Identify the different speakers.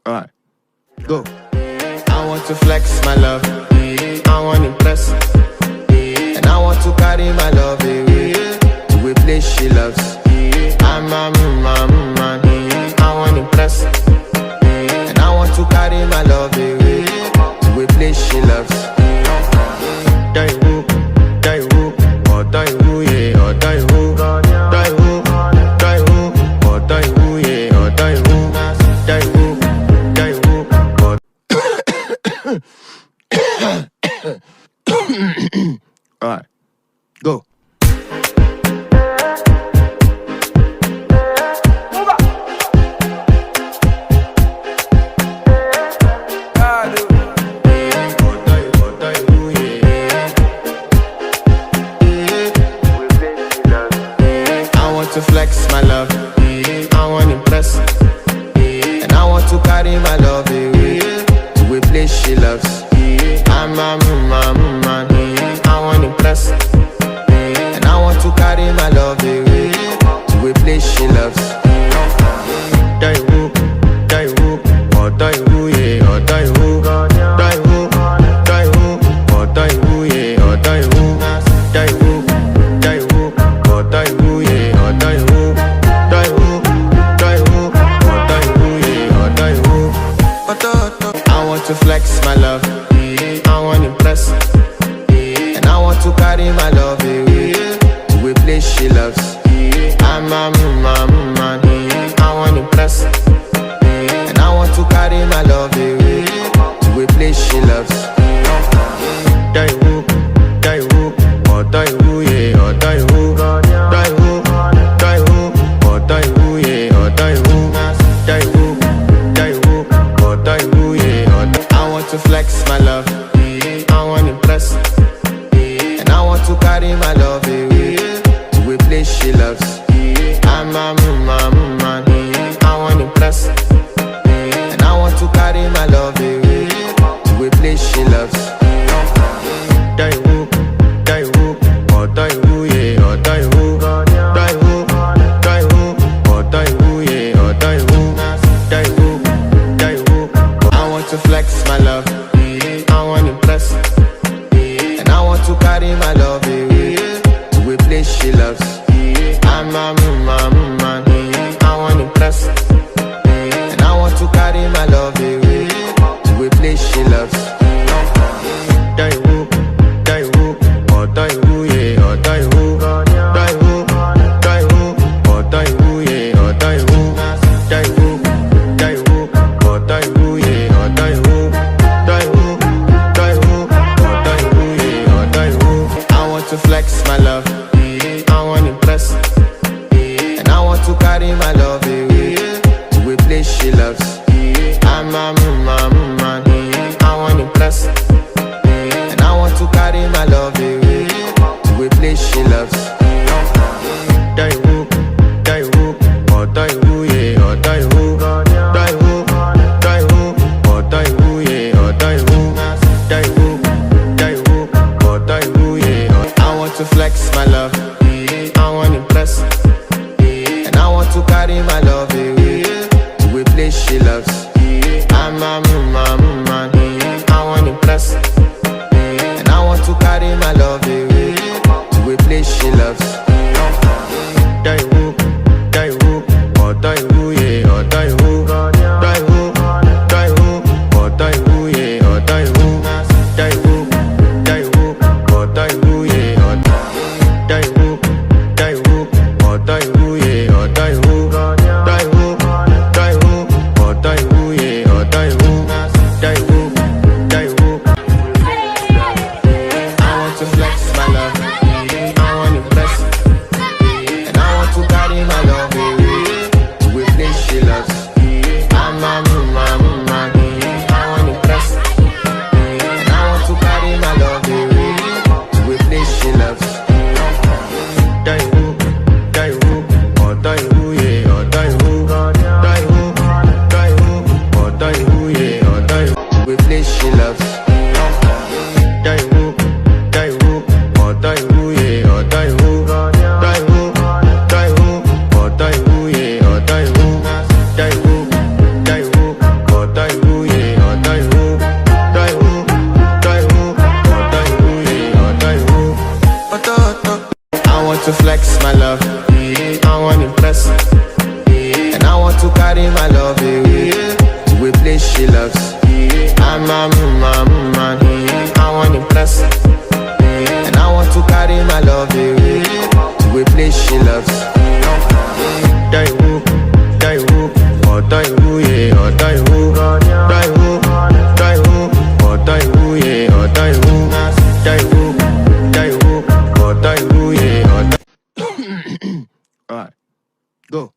Speaker 1: Alright, go. I want to flex my love, I want to impress, and I want to carry my love away to a place she loves. I'm a man, I want to impress, and I want to carry my love away to a place she loves. Die who, or die who, yeah, or die who, die who, or die who, yeah, or die who, or alright, go. To flex my love, I want to impress, and I want to carry my love away to a place she loves. I'm a man, I want to impress, and I want to carry my love away to a place she loves. Die who, or die who, yeah, or die who, die who, or die who, yeah, or die who, or die who, yeah. I want to flex my love, I want to impress, and I want to carry my love away to a place she loves. I'm a man, I want to impress, and I want to carry my love away to a place she loves. Die who, or die who, yeah, or die who, or die who, yeah, or die who, or die who, yeah. I want to flex my love, I want to impress, and I want to carry my love away to a place she loves. I'm a man, I want to impress, and I want to carry my love away to a place she loves. Die who, or die who, yeah, or die who, or die who, yeah, or die who, I want to flex my love, I want to impress, and I want to carry my love away to a place she loves. I'm a man, I want to impress, and I want to carry my love away to a place she loves. Die who, or die who, yeah, or die who, or die who, yeah, or die who, or die who, yeah, or die who, or die who, yeah, or die who. I want to flex my love, I want to impress, and I want to carry my love away to a place she loves. I'm a man, I want to impress, and I want to carry my love away to a place she loves. Die who, or die who, yeah, or die who, or die who, yeah, or die who, or die who, yeah. I want to flex my love, I want to impress, and I want to carry my love away to a place she loves. I'm a man, I want to impress, and I want to carry my love away to a place she loves. Die who, or die who, yeah, or die who, or die who, yeah, or die who, or die who, yeah, or die who, or die who, yeah, or die who, want impress, and I want to carry my love away to a place she loves. I'm a man, I want impress, and I want to carry my love away to a place she loves. Die who, or die who, yeah, or die who, die who, die who, or die who, yeah, or die who, die who, or die who, yeah, or die. Alright, go.